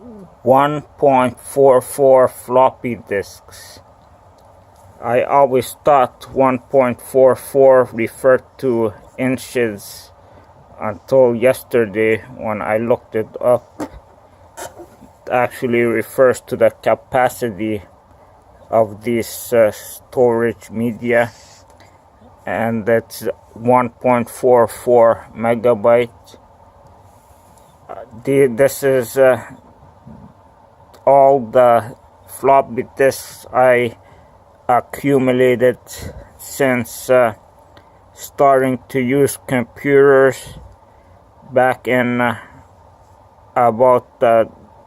1.44 floppy disks. I always thought 1.44 referred to inches until yesterday when I looked it up. It actually refers to the capacity of this storage media, and that's 1.44 megabyte. This is all the floppy disks I accumulated since starting to use computers back in about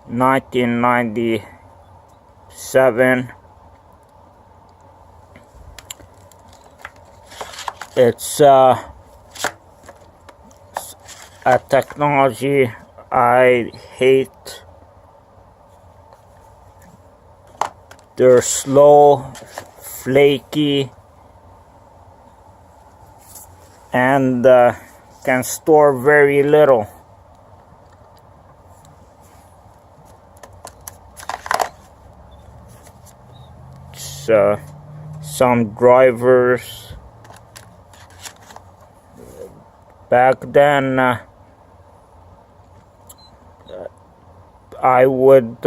1997. It's a technology I hate. They're slow, flaky, and can store very little. Some drivers back then, I would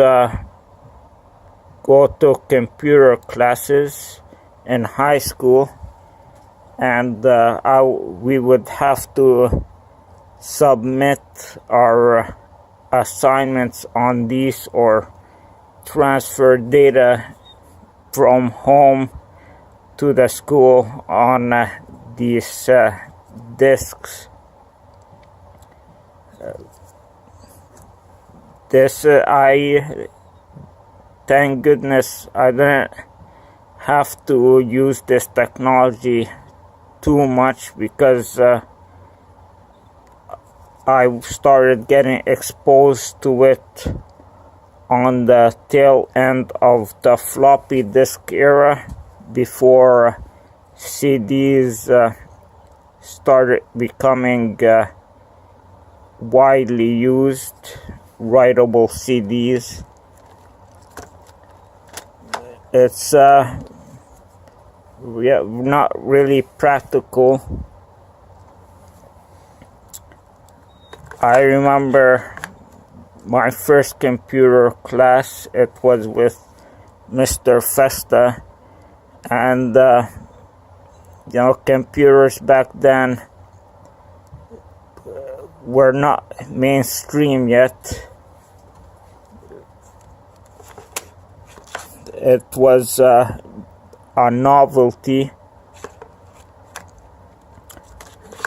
go to computer classes in high school, and we would have to submit our assignments on these or transfer data from home to the school on these disks. Thank goodness I didn't have to use this technology too much, because I started getting exposed to it on the tail end of the floppy disk era, before CDs started becoming widely used, writable CDs. It's not really practical. I remember my first computer class. It was with Mr. Festa, and computers back then were not mainstream yet. It was a novelty,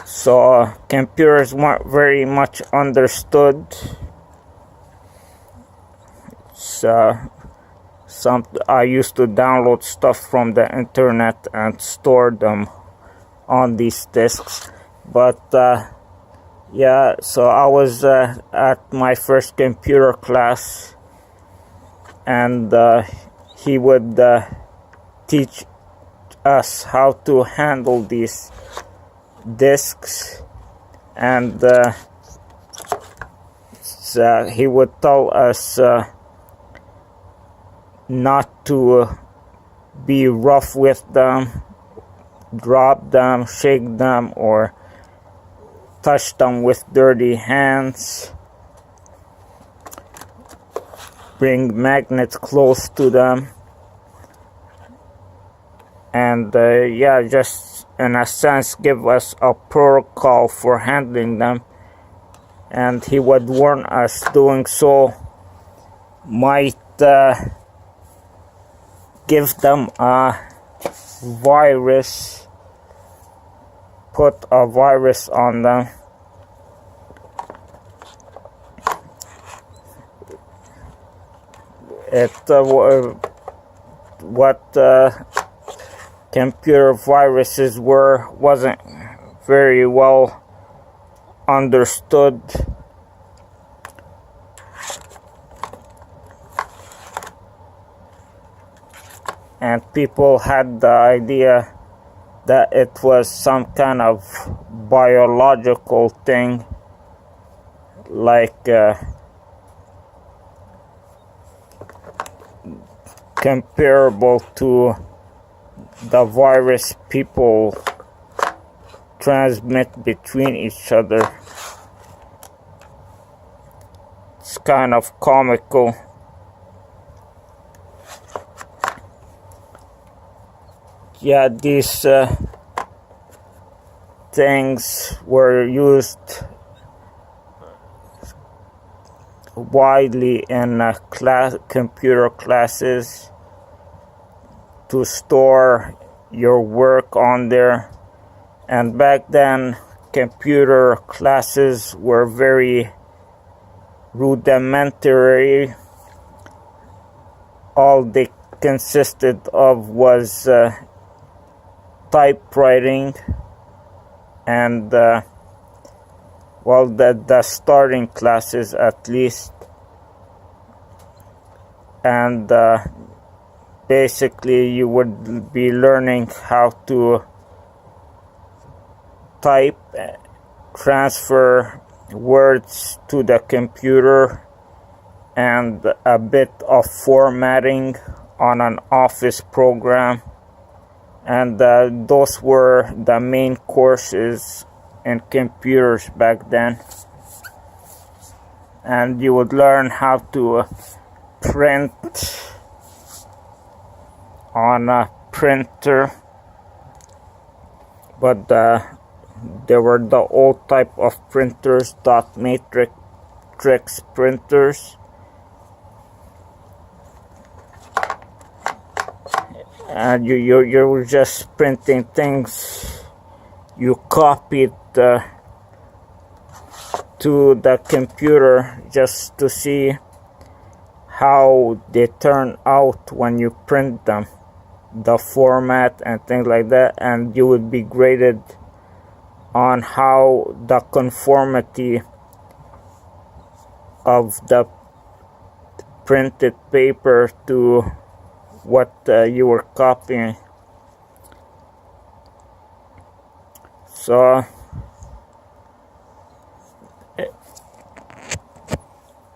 so computers weren't very much understood. I used to download stuff from the internet and store them on these disks. But so I was at my first computer class, and he would teach us how to handle these disks, and he would tell us not to be rough with them, drop them, shake them, or touch them with dirty hands. Bring magnets close to them, and just in a sense give us a protocol for handling them. And he would warn us doing so might give them a virus, put a virus on them. What computer viruses wasn't very well understood. And people had the idea that it was some kind of biological thing, like comparable to the virus people transmit between each other. It's kind of comical. Yeah, these things were used widely in computer classes to store your work on there. And back then, computer classes were very rudimentary. All they consisted of was typewriting and well, the starting classes at least, and basically you would be learning how to type, transfer words to the computer, and a bit of formatting on an office program. And those were the main courses in computers back then. And you would learn how to print on a printer, but there were the old type of printers, dot matrix printers, and you were just printing things you copied to the computer just to see how they turn out when you print them, the format and things like that, and you would be graded on how the conformity of the printed paper to what you were copying. So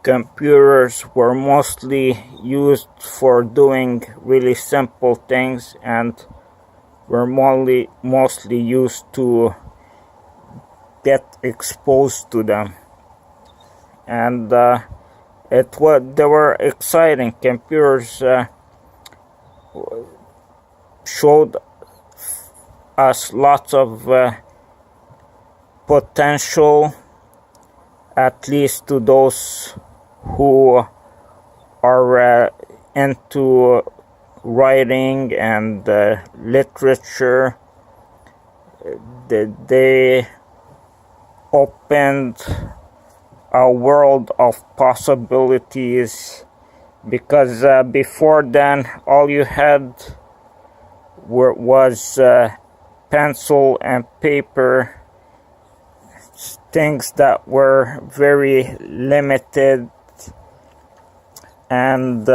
computers were mostly used for doing really simple things, and were mostly used to get exposed to them. And they were exciting. Computers showed us lots of potential, at least to those who are into writing and literature. They opened a world of possibilities, because before then all you had was pencil and paper, things that were very limited and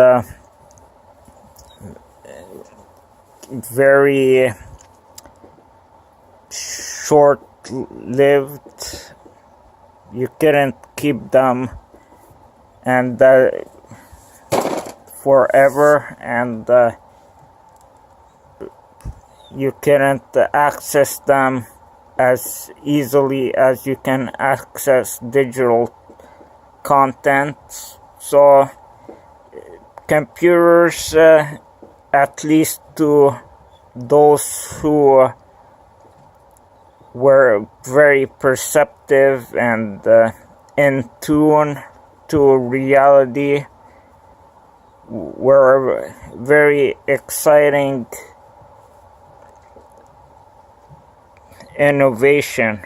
very short-lived. You couldn't keep them and forever, and you couldn't access them as easily as you can access digital content. So computers, at least to those who were very perceptive and in tune to reality, were very exciting innovation.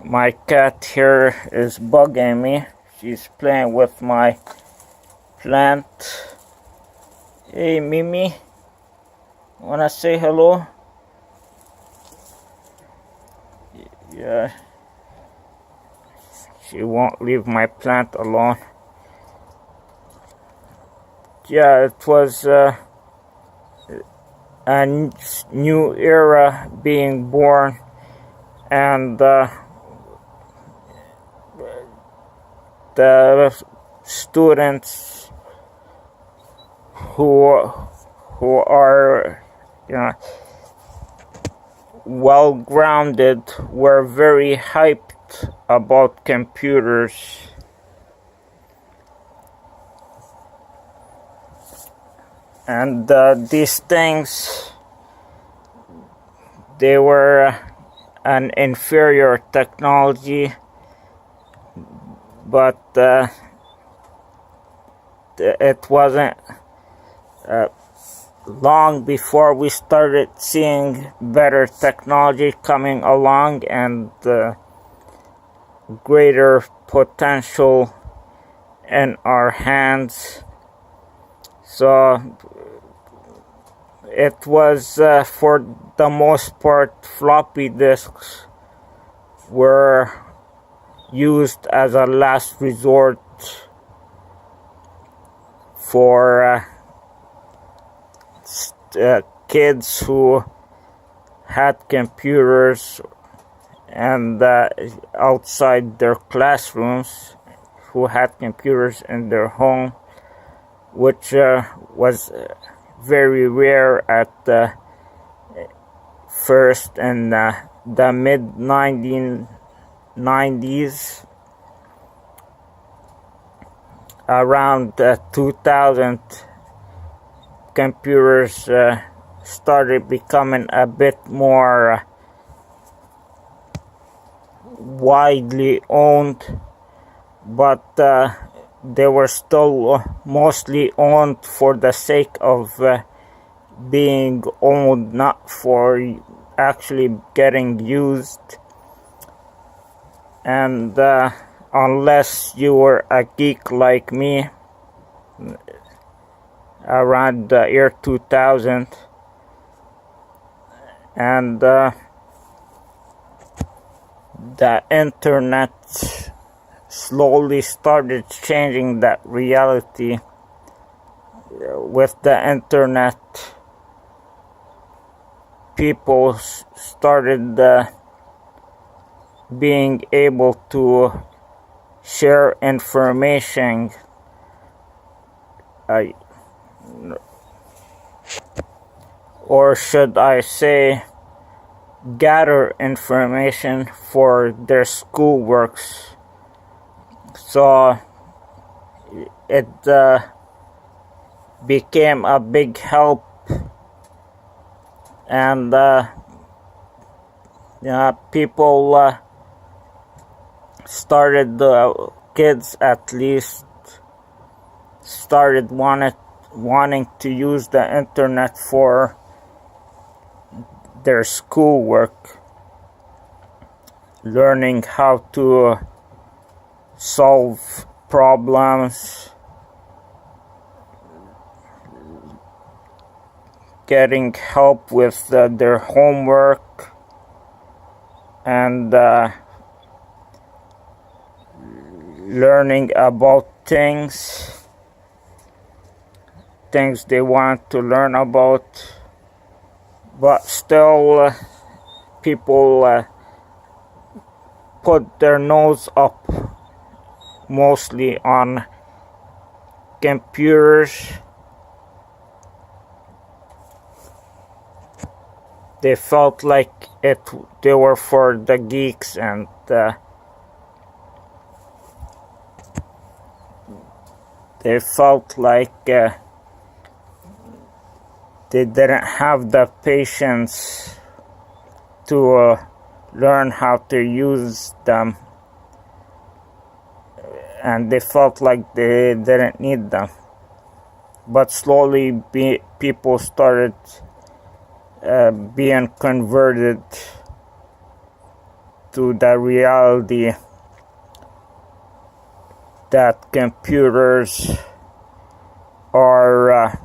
My cat here is bugging me. She's playing with my plant. Hey Mimi, wanna say hello? Yeah, she won't leave my plant alone. Yeah, it was a new era being born, and the students who are, you know, well grounded were very hyped about computers. And these things, they were an inferior technology, but it wasn't long before we started seeing better technology coming along and greater potential in our hands. So it was for the most part, floppy disks were used as a last resort for kids who had computers and outside their classrooms, who had computers in their home, which was very rare at first in the mid 1990s. Around 2000, computers started becoming a bit more widely owned, but they were still mostly owned for the sake of being owned, not for actually getting used. And unless you were a geek like me around the year 2000, and the internet slowly started changing that reality. With the internet, people started being able to share information, or should I say gather information for their schoolworks. So it became a big help, and people started, kids at least, started wanting to use the internet for their schoolwork, learning how to solve problems, getting help with their homework, and learning about things they want to learn about. But still, people put their nose up mostly on computers. They felt like they were for the geeks, and they felt like they didn't have the patience to learn how to use them, and they felt like they didn't need them. But slowly people started being converted to the reality that computers are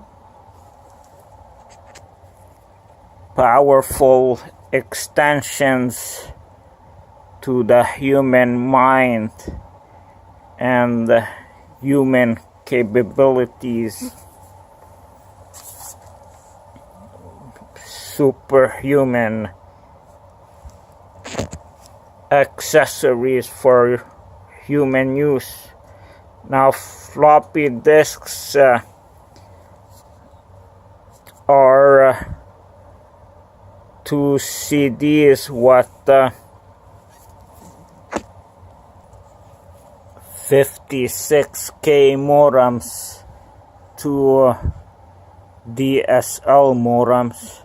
powerful extensions to the human mind and human capabilities, superhuman accessories for human use. Now floppy disks are 2 CDs what 56K modems to DSL modems.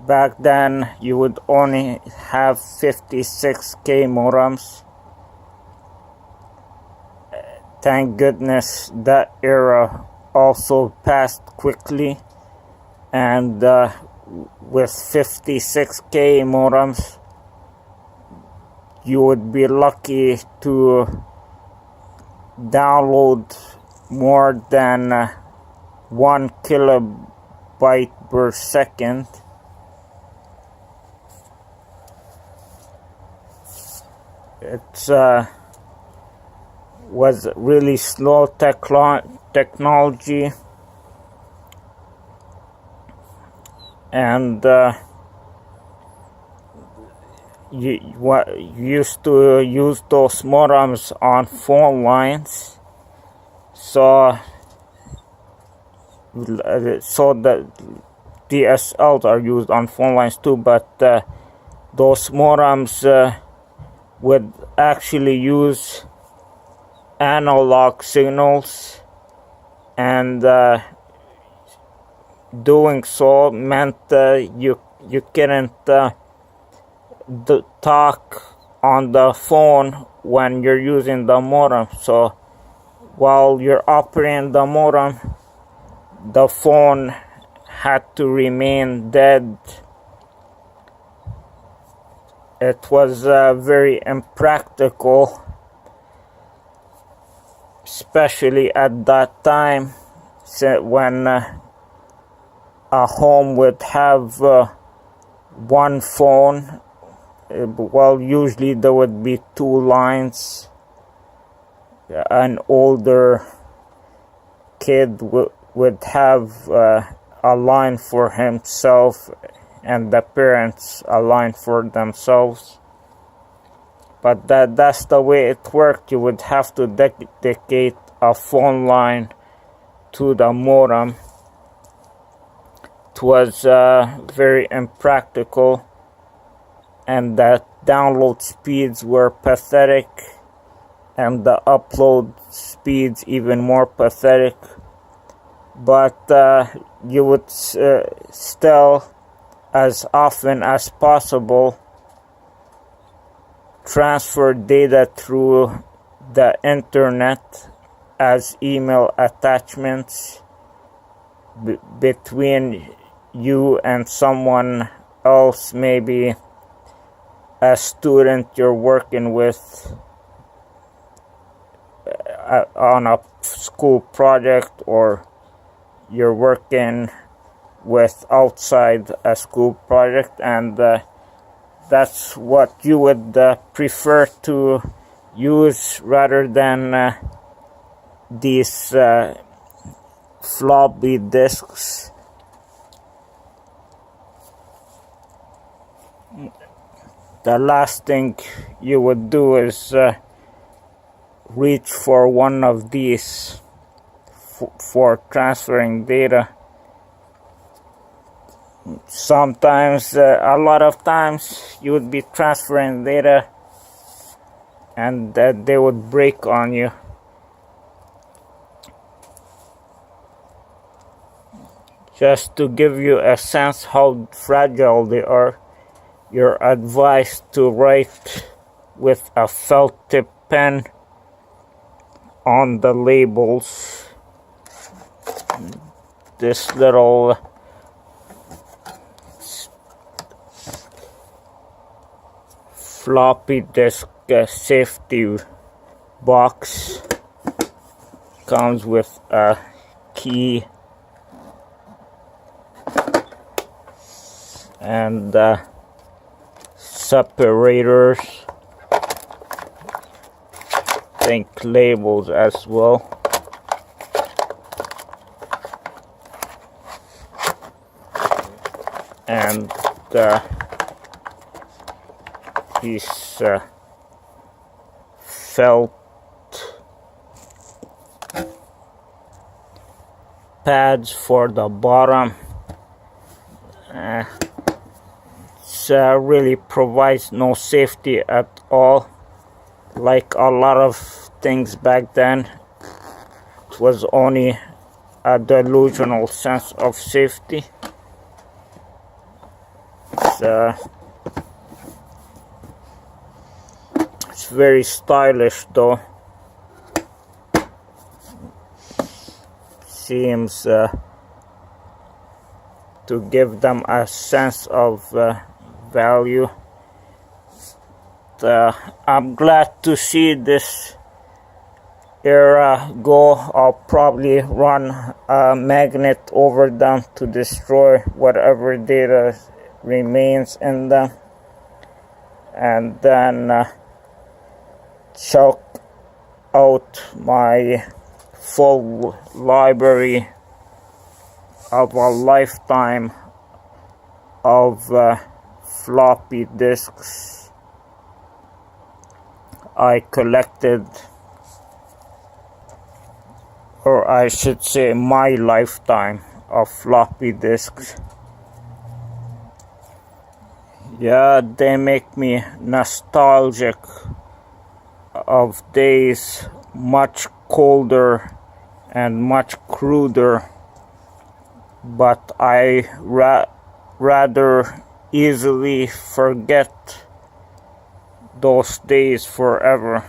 Back then you would only have 56K modems. Thank goodness that era also passed quickly, and with 56K modems you would be lucky to download more than 1 kilobyte per second. It's was really slow technology, and you used to use those modems on phone lines, so the DSLs are used on phone lines too, but those modems would actually use analog signals, and doing so meant you couldn't talk on the phone when you're using the modem. So while you're operating the modem, the phone had to remain dead. It was very impractical, especially at that time, when a home would have one phone. Well, usually there would be 2 lines. An older kid would have a line for himself, and the parents a line for themselves. But that's the way it worked. You would have to dedicate a phone line to the modem. It was very impractical, and the download speeds were pathetic, and the upload speeds even more pathetic. But you would still, as often as possible, transfer data through the internet as email attachments between you and someone else, maybe a student you're working with on a school project, or you're working with outside a school project, and that's what you would prefer to use rather than these floppy disks. The last thing you would do is reach for one of these for transferring data. Sometimes, a lot of times, you would be transferring data and they would break on you. Just to give you a sense how fragile they are, you're advised to write with a felt tip pen on the labels. This little floppy disk safety box comes with a key and separators, I think labels as well. And these felt pads for the bottom. Really provides no safety at all. Like a lot of things back then, it was only a delusional sense of safety. It's very stylish though. Seems to give them a sense of value. I'm glad to see this era go. I'll probably run a magnet over them to destroy whatever data remains in them, and then check out my full library of a lifetime of floppy disks I collected, or I should say my lifetime of floppy disks. Yeah, they make me nostalgic of days much colder and much cruder, but I rather easily forget those days forever.